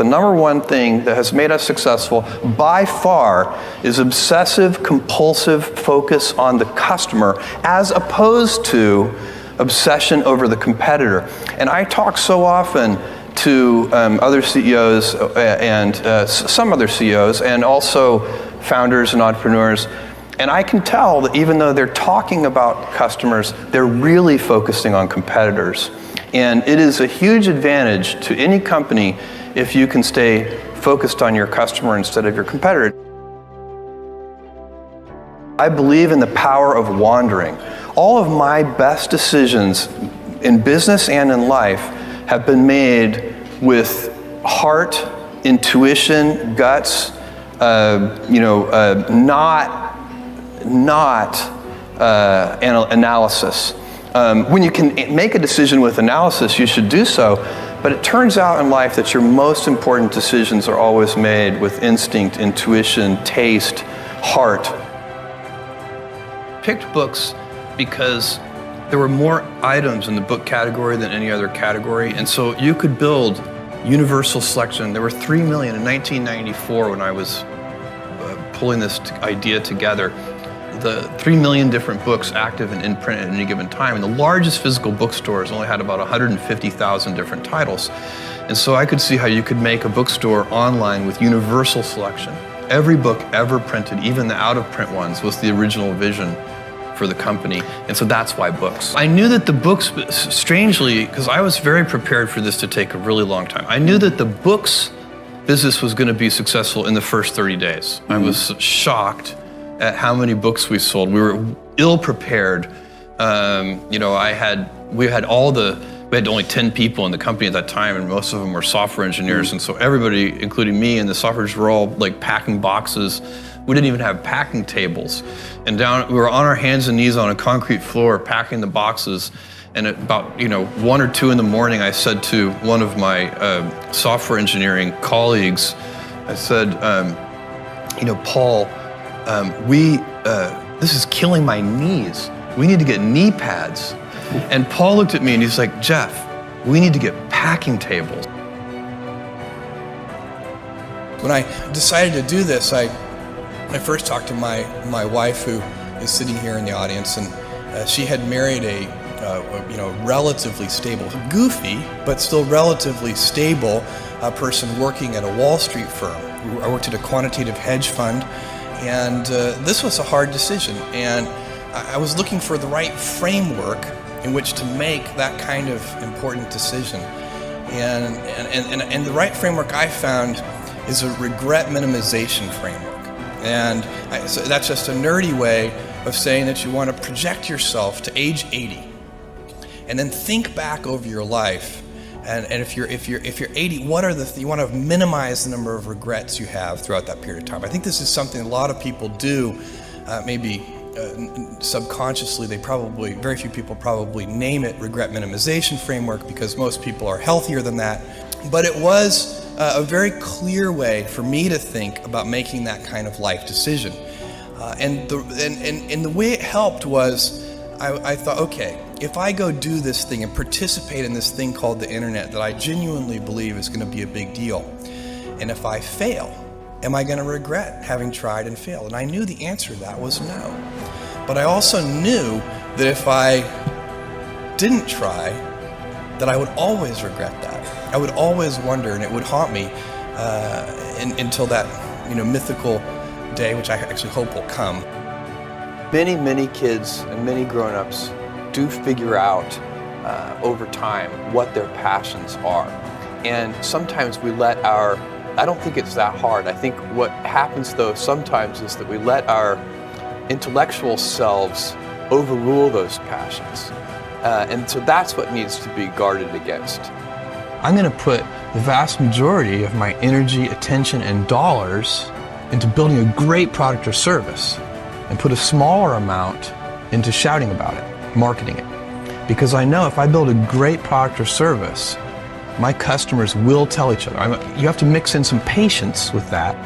the number one thing that has made us successful by far is obsessive compulsive focus on the customer as opposed to obsession over the competitor. And I talk so often to other CEOs and some other CEOs and also founders and entrepreneurs, and I can tell that even though they're talking about customers, they're really focusing on competitors. And it is a huge advantage to any company if you can stay focused on your customer instead of your competitor. I believe in the power of wandering. All of my best decisions in business and in life have been made with heart, intuition, guts, not analysis. When you can make a decision with analysis, you should do so, but it turns out in life that your most important decisions are always made with instinct, intuition, taste, heart. Picked books because there were more items in the book category than any other category, and so you could build universal selection. There were 3 million in 1994 when I was pulling this idea together. The 3 million different books active and in print at any given time, and the largest physical bookstores only had about 150,000 different titles. And so I could see how you could make a bookstore online with universal selection. Every book ever printed, even the out-of-print ones, was the original vision for the company, and so that's why books. I knew that the books, strangely, because I was very prepared for this to take a really long time, I knew that the books business was going to be successful in the first 30 days. I was shocked at how many books we sold. We were ill-prepared. We had only 10 people in the company at that time, and most of them were software engineers, and so everybody, including me and the software engineers, were all like packing boxes. We didn't even have packing tables. And we were on our hands and knees on a concrete floor packing the boxes. And at about 1 or 2 in the morning, I said to one of my software engineering colleagues, I said, Paul, this is killing my knees. We need to get knee pads. And Paul looked at me and he's like, Jeff, we need to get packing tables. When I decided to do this, I first talked to my wife, who is sitting here in the audience, and she had married a relatively stable, goofy, but still relatively stable person working at a Wall Street firm. I worked at a quantitative hedge fund, and this was a hard decision. And I was looking for the right framework in which to make that kind of important decision. And the right framework I found is a regret minimization framework. And so that's just a nerdy way of saying that you want to project yourself to age 80, and then think back over your life. And if you're 80, you want to minimize the number of regrets you have throughout that period of time. I think this is something a lot of people do, maybe subconsciously. Very few people probably name it regret minimization framework because most people are healthier than that. But it was a very clear way for me to think about making that kind of life decision. And the way it helped was I thought, okay, if I go do this thing and participate in this thing called the internet that I genuinely believe is going to be a big deal, and if I fail, am I going to regret having tried and failed? And I knew the answer to that was no. But I also knew that if I didn't try, that I would always regret that. I would always wonder, and it would haunt me until that mythical day, which I actually hope will come. Many kids and many grown-ups do figure out over time what their passions are. And sometimes we let I don't think it's that hard. I think what happens though sometimes is that we let our intellectual selves overrule those passions. And so that's what needs to be guarded against. I'm going to put the vast majority of my energy, attention, and dollars into building a great product or service, and put a smaller amount into shouting about it, marketing it. Because I know if I build a great product or service, my customers will tell each other. You have to mix in some patience with that.